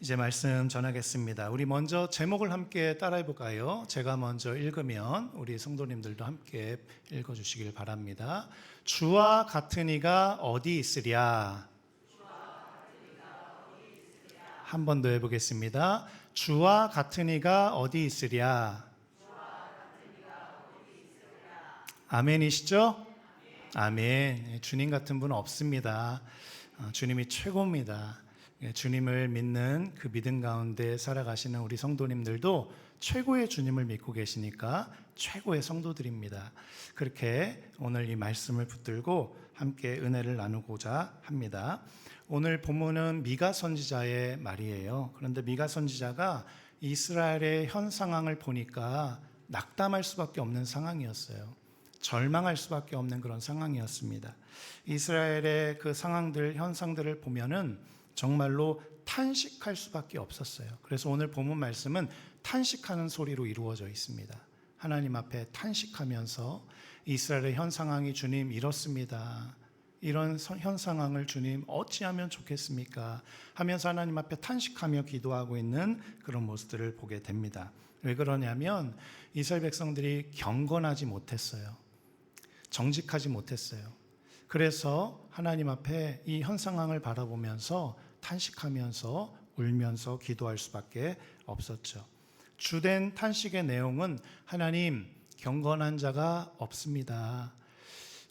이제 말씀 전하겠습니다. 우리 먼저 제목을 함께 따라해 볼까요? 제가 먼저 읽으면 우리 성도님들도 함께 읽어주시길 바랍니다. 주와 같은 이가 어디 있으랴? 한 번 더 해보겠습니다. 주와 같은 이가 어디 있으랴? 아멘이시죠? 아멘. 주님 같은 분은 없습니다. 주님이 최고입니다. 주님을 믿는 그 믿음 가운데 살아가시는 우리 성도님들도 최고의 주님을 믿고 계시니까 최고의 성도들입니다. 그렇게 오늘 이 말씀을 붙들고 함께 은혜를 나누고자 합니다. 오늘 본문은 미가 선지자의 말이에요. 그런데 미가 선지자가 이스라엘의 현 상황을 보니까 낙담할 수밖에 없는 상황이었어요. 절망할 수밖에 없는 그런 상황이었습니다. 이스라엘의 그 상황들, 현상들을 보면은 정말로 탄식할 수밖에 없었어요. 그래서 오늘 본문 말씀은 탄식하는 소리로 이루어져 있습니다. 하나님 앞에 탄식하면서 이스라엘의 현 상황이 주님 이렇습니다. 이런 현 상황을 주님 어찌하면 좋겠습니까? 하면서 하나님 앞에 탄식하며 기도하고 있는 그런 모습들을 보게 됩니다. 왜 그러냐면 이스라엘 백성들이 경건하지 못했어요. 정직하지 못했어요. 그래서 하나님 앞에 이 현 상황을 바라보면서 탄식하면서 울면서 기도할 수밖에 없었죠. 주된 탄식의 내용은 하나님 경건한 자가 없습니다.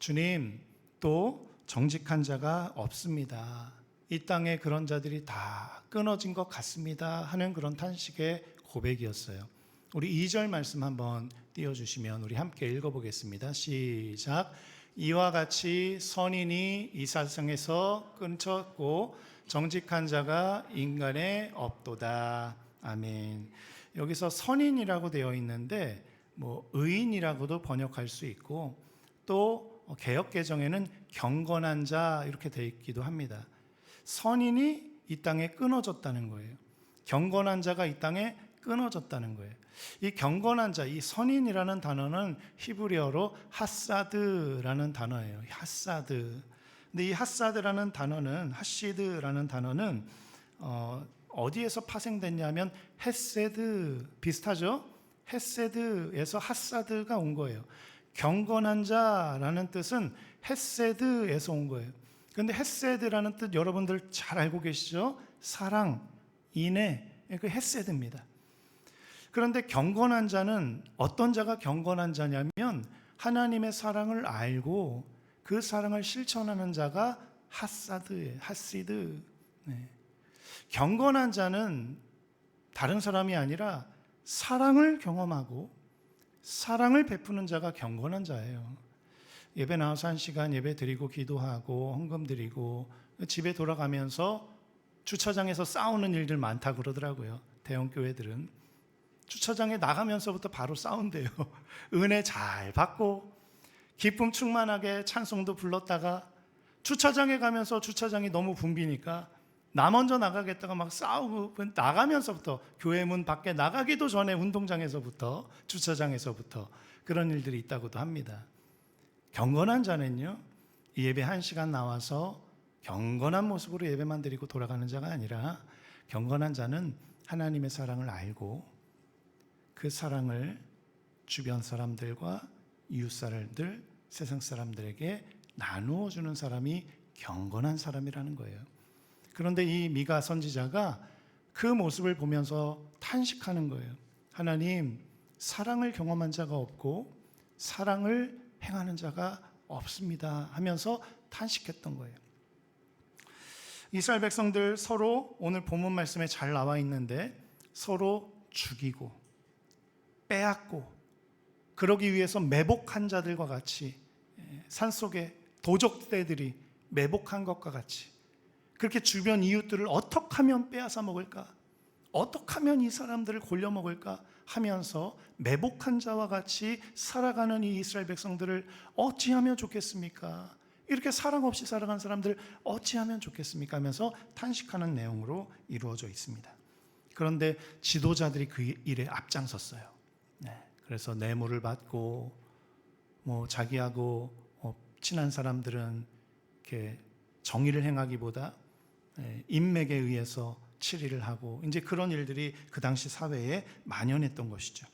주님 또 정직한 자가 없습니다. 이 땅에 그런 자들이 다 끊어진 것 같습니다 하는 그런 탄식의 고백이었어요. 우리 2절 말씀 한번 띄워주시면 우리 함께 읽어보겠습니다. 시작. 이와 같이 선인이 이 세상에서 끊쳤고 정직한 자가 인간에 없도다. 아멘. 여기서 선인이라고 되어 있는데 의인이라고도 번역할 수 있고 또 개역 개정에는 경건한 자 이렇게 되어 있기도 합니다. 선인이 이 땅에 끊어졌다는 거예요. 경건한 자가 이 땅에 끊어졌다는 거예요. 이 경건한 자, 이 선인이라는 단어는 히브리어로 하사드라는 단어예요. 하사드. 근데 이 하사드라는 단어는 하시드라는 단어는 어디에서 파생됐냐면 헤세드 비슷하죠? 헤세드에서 하사드가 온 거예요. 경건한 자라는 뜻은 헤세드에서 온 거예요. 그런데 헤세드라는 뜻 여러분들 잘 알고 계시죠? 사랑, 인애, 그 헤세드입니다. 그런데 경건한 자는 어떤 자가 경건한 자냐면 하나님의 사랑을 알고 그 사랑을 실천하는 자가 하사드예요. 하시드. 네. 경건한 자는 다른 사람이 아니라 사랑을 경험하고 사랑을 베푸는 자가 경건한 자예요. 예배 나와서 1시간 예배 드리고 기도하고 헌금 드리고 집에 돌아가면서 주차장에서 싸우는 일들 많다 그러더라고요. 대형 교회들은 주차장에 나가면서부터 바로 싸운대요. 은혜 잘 받고 기쁨 충만하게 찬송도 불렀다가 주차장에 가면서 주차장이 너무 붐비니까 나 먼저 나가겠다가 막 싸우고 나가면서부터 교회 문 밖에 나가기도 전에 운동장에서부터 주차장에서부터 그런 일들이 있다고도 합니다. 경건한 자는요, 예배 1시간 나와서 경건한 모습으로 예배만 드리고 돌아가는 자가 아니라 경건한 자는 하나님의 사랑을 알고 그 사랑을 주변 사람들과 이웃 사람들, 세상 사람들에게 나누어 주는 사람이 경건한 사람이라는 거예요. 그런데 이 미가 선지자가 그 모습을 보면서 탄식하는 거예요. 하나님, 사랑을 경험한 자가 없고 사랑을 행하는 자가 없습니다 하면서 탄식했던 거예요. 이스라엘 백성들 서로 오늘 본문 말씀에 잘 나와 있는데 서로 죽이고 빼앗고 그러기 위해서 매복한 자들과 같이 산속에 도적새들이 매복한 것과 같이 그렇게 주변 이웃들을 어떻게 하면 빼앗아 먹을까? 어떻게 하면 이 사람들을 골려 먹을까? 하면서 매복한 자와 같이 살아가는 이 이스라엘 백성들을 어찌하면 좋겠습니까? 이렇게 사랑 없이 살아간 사람들 어찌하면 좋겠습니까? 하면서 탄식하는 내용으로 이루어져 있습니다. 그런데 지도자들이 그 일에 앞장섰어요. 그래서 뇌물을 받고 자기하고 친한 사람들은 이렇게 정의를 행하기보다 인맥에 의해서 치리를 하고 이제 그런 일들이 그 당시 사회에 만연했던 것이죠.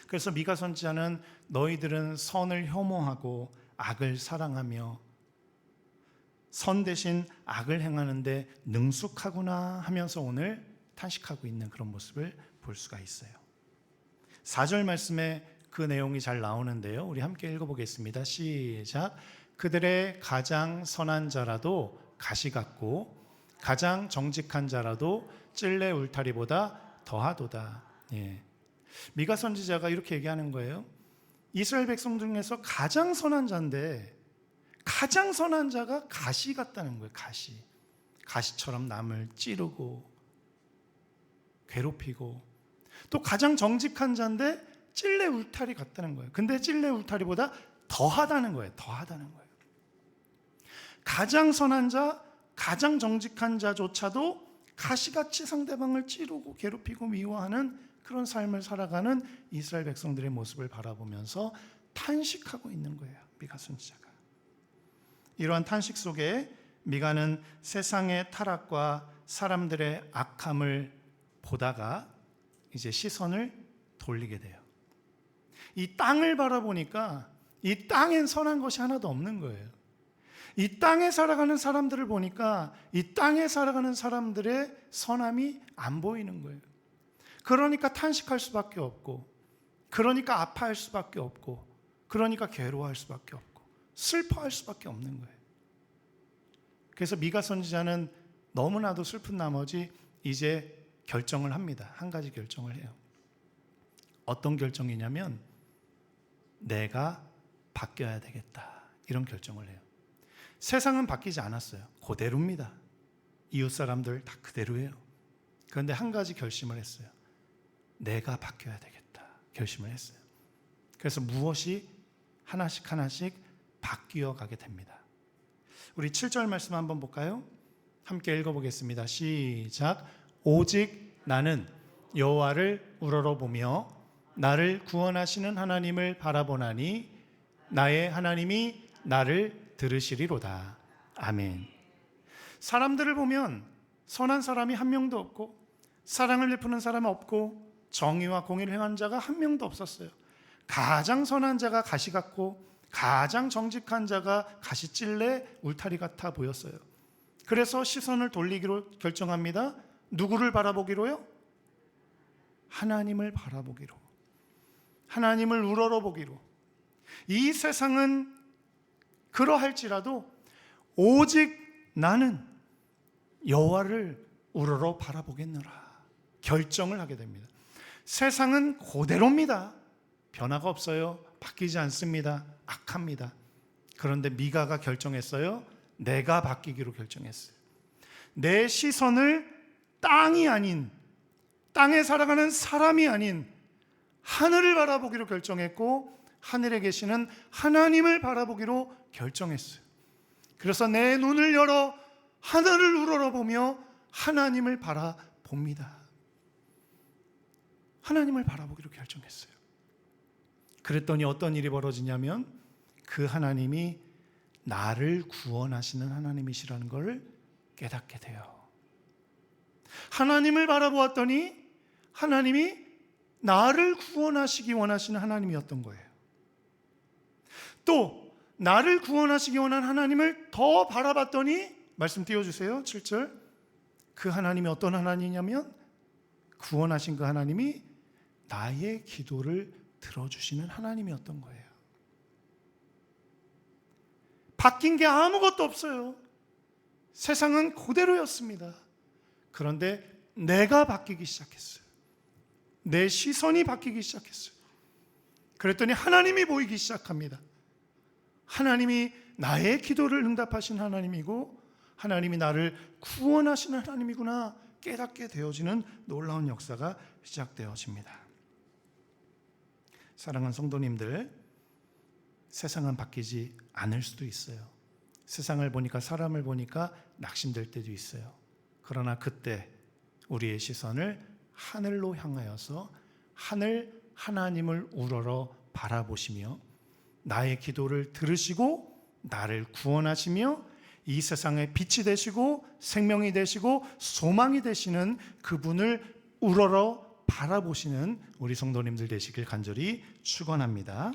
그래서 미가 선지자는 너희들은 선을 혐오하고 악을 사랑하며 선 대신 악을 행하는데 능숙하구나 하면서 오늘 탄식하고 있는 그런 모습을 볼 수가 있어요. 4절 말씀에 그 내용이 잘 나오는데요. 우리 함께 읽어보겠습니다. 시작. 그들의 가장 선한 자라도 가시 같고 가장 정직한 자라도 찔레 울타리보다 더하도다. 예. 미가 선지자가 이렇게 얘기하는 거예요. 이스라엘 백성 중에서 가장 선한 자인데 가장 선한 자가 가시 같다는 거예요. 가시처럼 남을 찌르고 괴롭히고, 또 가장 정직한 자인데 찔레 울타리 같다는 거예요. 근데 찔레 울타리보다 더하다는 거예요. 가장 선한 자, 가장 정직한 자조차도 가시같이 상대방을 찌르고 괴롭히고 미워하는 그런 삶을 살아가는 이스라엘 백성들의 모습을 바라보면서 탄식하고 있는 거예요. 미가 선지자가. 이러한 탄식 속에 미가는 세상의 타락과 사람들의 악함을 보다가 이제 시선을 돌리게 돼요. 이 땅을 바라보니까 이 땅엔 선한 것이 하나도 없는 거예요. 이 땅에 살아가는 사람들을 보니까 이 땅에 살아가는 사람들의 선함이 안 보이는 거예요. 그러니까 탄식할 수밖에 없고, 그러니까 아파할 수밖에 없고, 그러니까 괴로워할 수밖에 없고, 슬퍼할 수밖에 없는 거예요. 그래서 미가 선지자는 너무나도 슬픈 나머지 이제 결정을 합니다. 한 가지 결정을 해요. 어떤 결정이냐면 내가 바뀌어야 되겠다, 이런 결정을 해요. 세상은 바뀌지 않았어요. 그대로입니다. 이웃 사람들 다 그대로예요. 그런데 한 가지 결심을 했어요. 내가 바뀌어야 되겠다 결심을 했어요. 그래서 무엇이 하나씩 바뀌어 가게 됩니다. 우리 7절 말씀 한번 볼까요? 함께 읽어보겠습니다. 시작. 오직 나는 여호와를 우러러보며 나를 구원하시는 하나님을 바라보나니 나의 하나님이 나를 들으시리로다. 아멘. 사람들을 보면 선한 사람이 한 명도 없고 사랑을 베푸는 사람은 없고 정의와 공의를 행하는 자가 한 명도 없었어요. 가장 선한 자가 가시 같고 가장 정직한 자가 가시찔레 울타리 같아 보였어요. 그래서 시선을 돌리기로 결정합니다. 누구를 바라보기로요? 하나님을 바라보기로, 하나님을 우러러보기로. 이 세상은 그러할지라도 오직 나는 여호와를 우러러 바라보겠노라 결정을 하게 됩니다. 세상은 그대로입니다. 변화가 없어요. 바뀌지 않습니다. 악합니다. 그런데 미가가 결정했어요. 내가 바뀌기로 결정했어요. 내 시선을 땅이 아닌, 땅에 살아가는 사람이 아닌 하늘을 바라보기로 결정했고 하늘에 계시는 하나님을 바라보기로 결정했어요. 그래서 내 눈을 열어 하늘을 우러러보며 하나님을 바라봅니다. 하나님을 바라보기로 결정했어요. 그랬더니 어떤 일이 벌어지냐면 그 하나님이 나를 구원하시는 하나님이시라는 것을 깨닫게 돼요. 하나님을 바라보았더니 하나님이 나를 구원하시기 원하시는 하나님이었던 거예요. 또 나를 구원하시기 원하는 하나님을 더 바라봤더니 말씀 띄워주세요. 7절. 그 하나님이 어떤 하나님이냐면 구원하신 그 하나님이 나의 기도를 들어주시는 하나님이었던 거예요. 바뀐 게 아무것도 없어요. 세상은 그대로였습니다. 그런데 내가 바뀌기 시작했어요. 내 시선이 바뀌기 시작했어요. 그랬더니 하나님이 보이기 시작합니다. 하나님이 나의 기도를 응답하신 하나님이고 하나님이 나를 구원하시는 하나님이구나 깨닫게 되어지는 놀라운 역사가 시작되어집니다. 사랑하는 성도님들, 세상은 바뀌지 않을 수도 있어요. 세상을 보니까, 사람을 보니까 낙심될 때도 있어요. 그러나 그때 우리의 시선을 하늘로 향하여서 하늘 하나님을 우러러 바라보시며 나의 기도를 들으시고 나를 구원하시며 이 세상의 빛이 되시고 생명이 되시고 소망이 되시는 그분을 우러러 바라보시는 우리 성도님들 되시길 간절히 축원합니다.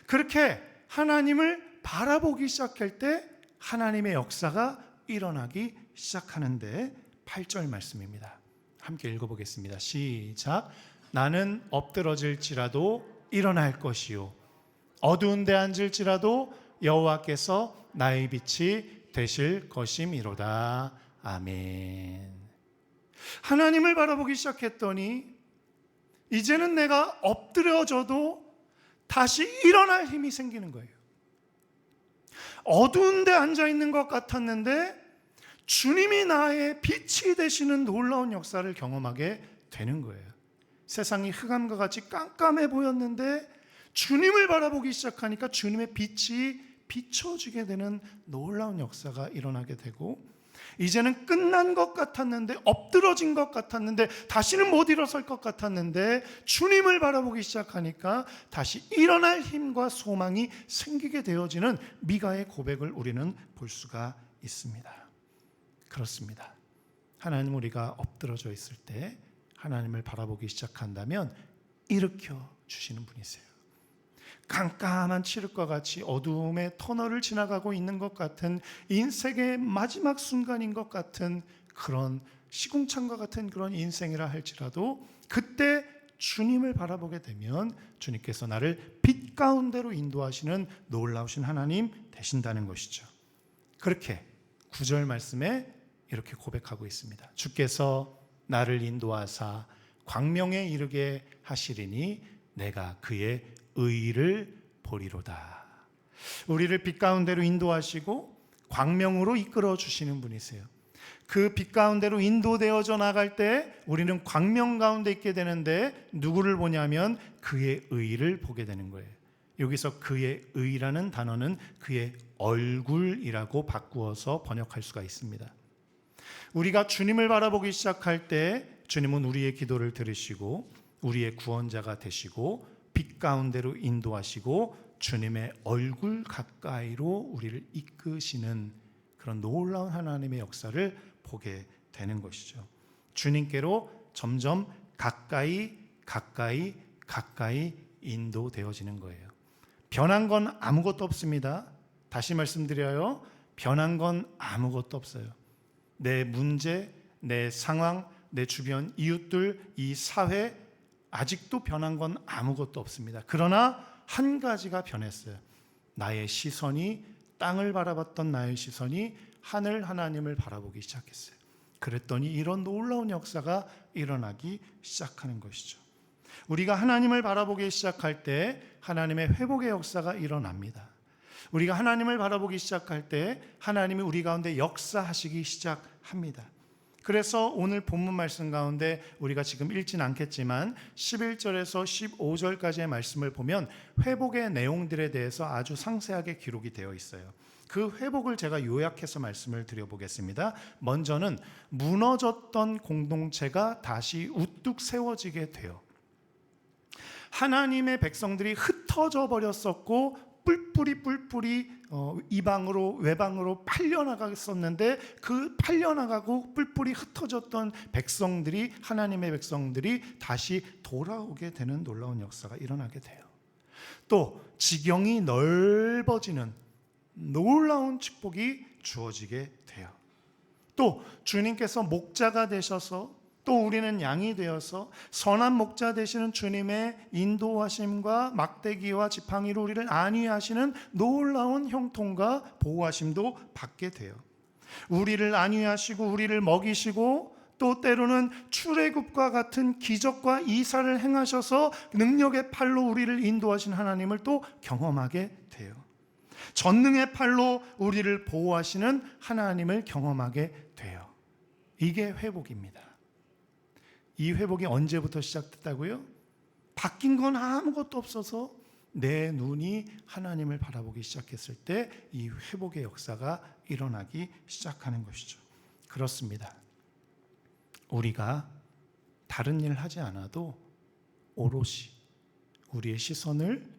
그렇게 하나님을 바라보기 시작할 때 하나님의 역사가 일어나기 시작하는데 8절 말씀입니다. 함께 읽어보겠습니다. 시작. 나는 엎드러질지라도 일어날 것이요 어두운 데 앉을지라도 여호와께서 나의 빛이 되실 것임이로다. 아멘. 하나님을 바라보기 시작했더니 이제는 내가 엎드려져도 다시 일어날 힘이 생기는 거예요. 어두운 데 앉아있는 것 같았는데 주님이 나의 빛이 되시는 놀라운 역사를 경험하게 되는 거예요. 세상이 흑암과 같이 깜깜해 보였는데 주님을 바라보기 시작하니까 주님의 빛이 비춰지게 되는 놀라운 역사가 일어나게 되고, 이제는 끝난 것 같았는데, 엎드러진 것 같았는데, 다시는 못 일어설 것 같았는데 주님을 바라보기 시작하니까 다시 일어날 힘과 소망이 생기게 되어지는 미가의 고백을 우리는 볼 수가 있습니다. 그렇습니다. 하나님, 우리가 엎드러져 있을 때 하나님을 바라보기 시작한다면 일으켜 주시는 분이세요. 깜깜한 칠흑과 같이 어두움의 터널을 지나가고 있는 것 같은 인생의 마지막 순간인 것 같은 그런 시궁창과 같은 그런 인생이라 할지라도 그때 주님을 바라보게 되면 주님께서 나를 빛 가운데로 인도하시는 놀라우신 하나님 되신다는 것이죠. 그렇게 9절 말씀에 이렇게 고백하고 있습니다. 주께서 나를 인도하사 광명에 이르게 하시리니 내가 그의 의를 보리로다. 우리를 빛 가운데로 인도하시고 광명으로 이끌어 주시는 분이세요. 그 빛 가운데로 인도되어져 나갈 때 우리는 광명 가운데 있게 되는데 누구를 보냐면 그의 의를 보게 되는 거예요. 여기서 그의 의라는 단어는 그의 얼굴이라고 바꾸어서 번역할 수가 있습니다. 우리가 주님을 바라보기 시작할 때 주님은 우리의 기도를 들으시고 우리의 구원자가 되시고 빛 가운데로 인도하시고 주님의 얼굴 가까이로 우리를 이끄시는 그런 놀라운 하나님의 역사를 보게 되는 것이죠. 주님께로 점점 가까이 인도되어지는 거예요. 변한 건 아무것도 없습니다. 다시 말씀드려요. 변한 건 아무것도 없어요. 내 문제, 내 상황, 내 주변 이웃들, 이 사회, 아직도 변한 건 아무것도 없습니다. 그러나 한 가지가 변했어요. 나의 시선이, 땅을 바라봤던 나의 시선이 하늘 하나님을 바라보기 시작했어요. 그랬더니 이런 놀라운 역사가 일어나기 시작하는 것이죠. 우리가 하나님을 바라보기 시작할 때 하나님의 회복의 역사가 일어납니다. 우리가 하나님을 바라보기 시작할 때 하나님이 우리 가운데 역사하시기 시작합니다. 그래서 오늘 본문 말씀 가운데 우리가 지금 읽진 않겠지만 11절에서 15절까지의 말씀을 보면 회복의 내용들에 대해서 아주 상세하게 기록이 되어 있어요. 그 회복을 제가 요약해서 말씀을 드려보겠습니다. 먼저는 무너졌던 공동체가 다시 우뚝 세워지게 돼요. 하나님의 백성들이 흩어져 버렸었고 뿔뿔이 이방으로 외방으로 팔려나갔었는데 그 팔려나가고 뿔뿔이 흩어졌던 백성들이, 하나님의 백성들이 다시 돌아오게 되는 놀라운 역사가 일어나게 돼요. 또 지경이 넓어지는 놀라운 축복이 주어지게 돼요. 또 주님께서 목자가 되셔서 또 우리는 양이 되어서 선한 목자 되시는 주님의 인도하심과 막대기와 지팡이로 우리를 안위하시는 놀라운 형통과 보호하심도 받게 돼요. 우리를 안위하시고 우리를 먹이시고 또 때로는 출애굽과 같은 기적과 이사를 행하셔서 능력의 팔로 우리를 인도하신 하나님을 또 경험하게 돼요. 전능의 팔로 우리를 보호하시는 하나님을 경험하게 돼요. 이게 회복입니다. 이 회복이 언제부터 시작됐다고요? 바뀐 건 아무것도 없어서 내 눈이 하나님을 바라보기 시작했을 때 이 회복의 역사가 일어나기 시작하는 것이죠. 그렇습니다. 우리가 다른 일 하지 않아도 오롯이 우리의 시선을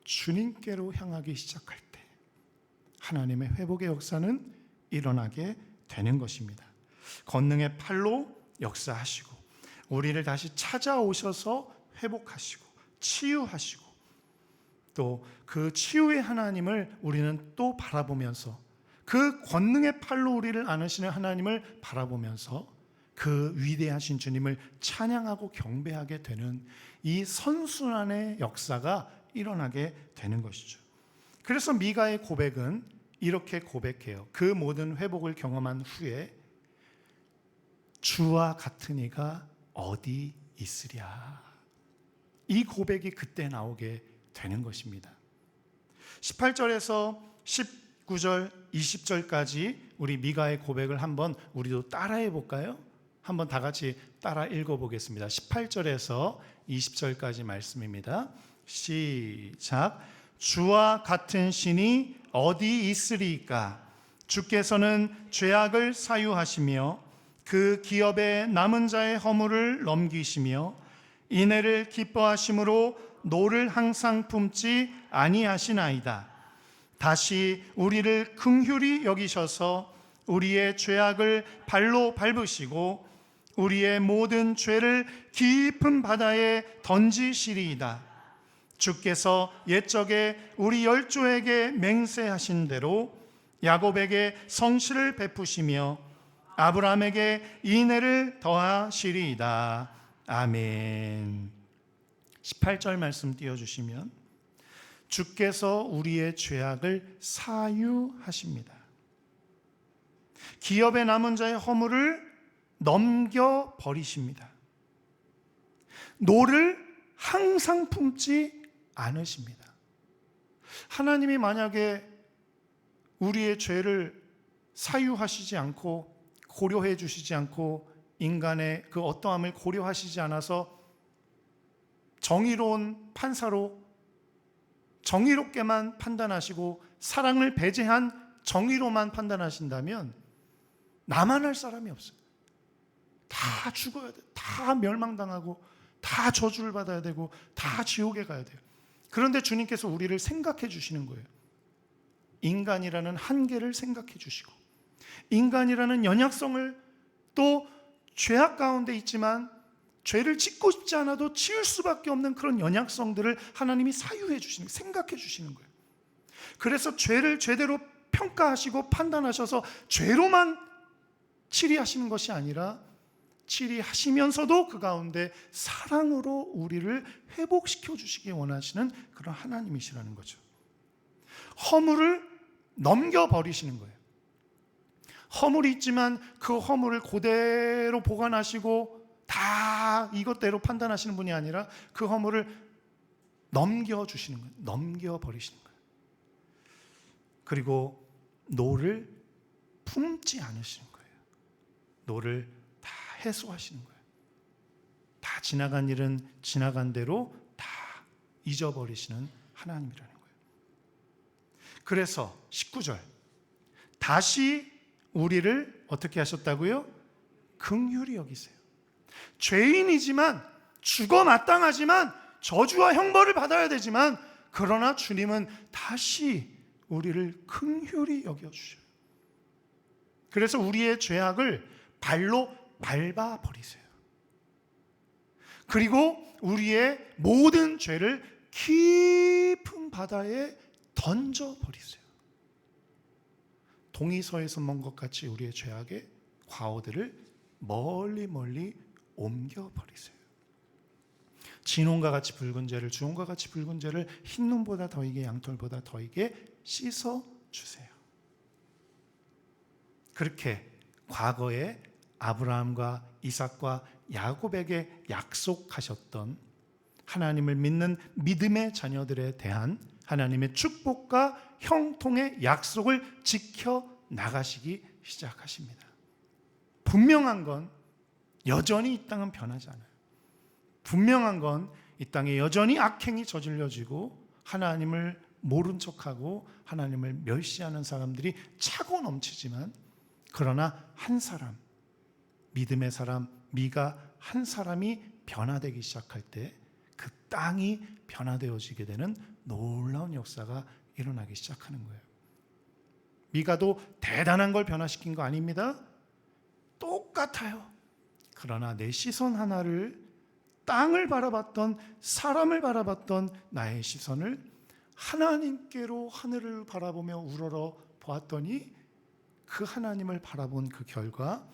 주님께로 향하기 시작할 때 하나님의 회복의 역사는 일어나게 되는 것입니다. 권능의 팔로 역사하시고 우리를 다시 찾아오셔서 회복하시고 치유하시고 또 그 치유의 하나님을 우리는 또 바라보면서 그 권능의 팔로 우리를 안으시는 하나님을 바라보면서 그 위대하신 주님을 찬양하고 경배하게 되는 이 선순환의 역사가 일어나게 되는 것이죠. 그래서 미가의 고백은 이렇게 고백해요. 그 모든 회복을 경험한 후에 주와 같은 이가 어디 있으랴. 이 고백이 그때 나오게 되는 것입니다. 18절에서 19절, 20절까지 우리 미가의 고백을 한번 우리도 따라해 볼까요? 한번 다 같이 따라 읽어보겠습니다. 18절에서 20절까지 말씀입니다. 시작. 주와 같은 신이 어디 있으리까? 주께서는 죄악을 사유하시며 그 기업에 남은 자의 허물을 넘기시며 인애를 기뻐하심으로 노를 항상 품지 아니하시나이다. 다시 우리를 긍휼히 여기셔서 우리의 죄악을 발로 밟으시고 우리의 모든 죄를 깊은 바다에 던지시리이다. 주께서 옛적에 우리 열조에게 맹세하신 대로 야곱에게 성실을 베푸시며 아브라함에게 인애를 더하시리이다. 아멘. 18절 말씀 띄워주시면 주께서 우리의 죄악을 사유하십니다. 기업에 남은 자의 허물을 넘겨버리십니다. 노를 항상 품지 않으십니다. 하나님이 만약에 우리의 죄를 사유하시지 않고 고려해 주시지 않고 인간의 그 어떠함을 고려하시지 않아서 정의로운 판사로 정의롭게만 판단하시고 사랑을 배제한 정의로만 판단하신다면 나만 할 사람이 없어요. 다 죽어야 돼요. 다 멸망당하고 다 저주를 받아야 되고 다 지옥에 가야 돼요. 그런데 주님께서 우리를 생각해 주시는 거예요. 인간이라는 한계를 생각해 주시고 인간이라는 연약성을 또 죄악 가운데 있지만 죄를 짓고 싶지 않아도 지을 수밖에 없는 그런 연약성들을 하나님이 사유해 주시는, 생각해 주시는 거예요. 그래서 죄를 죄대로 평가하시고 판단하셔서 죄로만 치리하시는 것이 아니라 치리하시면서도 그 가운데 사랑으로 우리를 회복시켜 주시기 원하시는 그런 하나님이시라는 거죠. 허물을 넘겨버리시는 거예요. 허물이 있지만 그 허물을 그대로 보관하시고 다 이것대로 판단하시는 분이 아니라 그 허물을 넘겨주시는 거예요. 넘겨버리시는 거예요. 그리고 노를 품지 않으시는 거예요. 노를 다 해소하시는 거예요. 다 지나간 일은 지나간 대로 다 잊어버리시는 하나님이라는 거예요. 그래서 19절 다시 우리를 어떻게 하셨다고요? 긍휼히 여기세요. 죄인이지만 죽어 마땅하지만 저주와 형벌을 받아야 되지만 그러나 주님은 다시 우리를 긍휼히 여겨주셔요. 그래서 우리의 죄악을 발로 밟아버리세요. 그리고 우리의 모든 죄를 깊은 바다에 던져버리세요. 동이서에서 먼 것 같이 우리의 죄악의 과오들을 멀리 멀리 옮겨버리세요. 진홍과 같이 붉은 죄를 주홍과 같이 붉은 죄를 흰눈보다 더이게 양털보다 더이게 씻어주세요. 그렇게 과거에 아브라함과 이삭과 야곱에게 약속하셨던 하나님을 믿는 믿음의 자녀들에 대한 하나님의 축복과 형통의 약속을 지켜나가시기 시작하십니다. 분명한 건 여전히 이 땅은 변하지 않아요. 분명한 건 이 땅에 여전히 악행이 저질러지고 하나님을 모른 척하고 하나님을 멸시하는 사람들이 차고 넘치지만 그러나 한 사람, 믿음의 사람, 미가 한 사람이 변화되기 시작할 때 그 땅이 변화되어지게 되는 놀라운 역사가 일어나기 시작하는 거예요. 미가도 대단한 걸 변화시킨 거 아닙니다. 똑같아요. 그러나 내 시선 하나를, 땅을 바라봤던, 사람을 바라봤던 나의 시선을 하나님께로 하늘을 바라보며 우러러 보았더니 그 하나님을 바라본 그 결과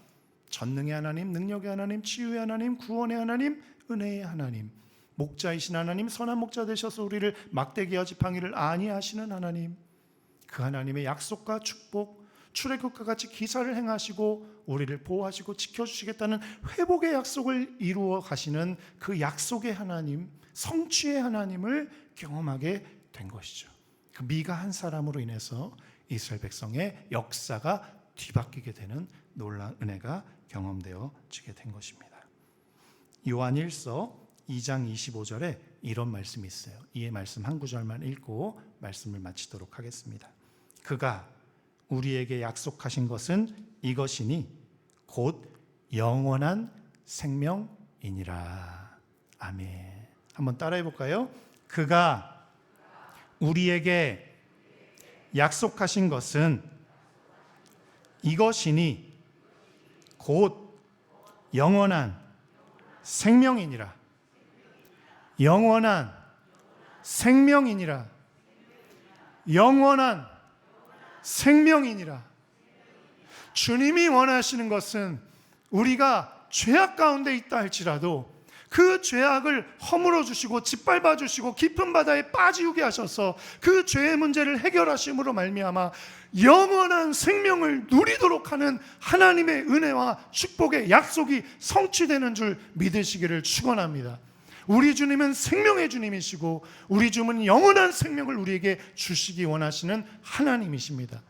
전능의 하나님, 능력의 하나님, 치유의 하나님, 구원의 하나님, 은혜의 하나님, 목자이신 하나님, 선한 목자 되셔서 우리를 막대기와 지팡이를 안위하시는 하나님, 그 하나님의 약속과 축복, 출애굽과 같이 기사를 행하시고 우리를 보호하시고 지켜주시겠다는 회복의 약속을 이루어 가시는 그 약속의 하나님, 성취의 하나님을 경험하게 된 것이죠. 그 미가 한 사람으로 인해서 이스라엘 백성의 역사가 뒤바뀌게 되는 놀라운 은혜가 경험되어지게 된 것입니다. 요한 1서 2장 25절에 이런 말씀이 있어요. 이 말씀 한 구절만 읽고 말씀을 마치도록 하겠습니다. 그가 우리에게 약속하신 것은 이것이니 곧 영원한 생명이니라. 아멘. 한번 따라해 볼까요? 그가 우리에게 약속하신 것은 이것이니 곧 영원한 생명이니라. 영원한 생명이니라. 영원한 생명이니라. 주님이 원하시는 것은 우리가 죄악 가운데 있다 할지라도 그 죄악을 허물어 주시고 짓밟아 주시고 깊은 바다에 빠지게 하셔서 그 죄의 문제를 해결하심으로 말미암아 영원한 생명을 누리도록 하는 하나님의 은혜와 축복의 약속이 성취되는 줄 믿으시기를 축원합니다. 우리 주님은 생명의 주님이시고 우리 주님은 영원한 생명을 우리에게 주시기 원하시는 하나님이십니다.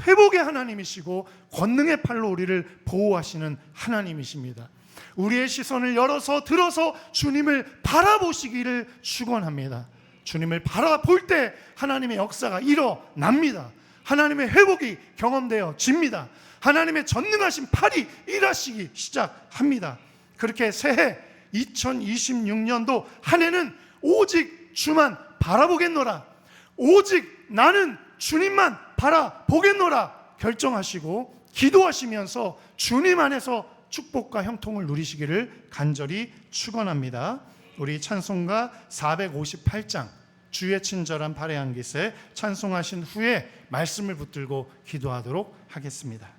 회복의 하나님이시고 권능의 팔로 우리를 보호하시는 하나님이십니다. 우리의 시선을 열어서 들어서 주님을 바라보시기를 축원합니다. 주님을 바라볼 때 하나님의 역사가 일어납니다. 하나님의 회복이 경험되어집니다. 하나님의 전능하신 팔이 일하시기 시작합니다. 그렇게 새해 2026년도 한 해는 오직 주만 바라보겠노라, 오직 나는 주님만 바라보겠노라 결정하시고 기도하시면서 주님 안에서 축복과 형통을 누리시기를 간절히 축원합니다. 우리 찬송가 458장 주의 친절한 발의 한 깃에 찬송하신 후에 말씀을 붙들고 기도하도록 하겠습니다.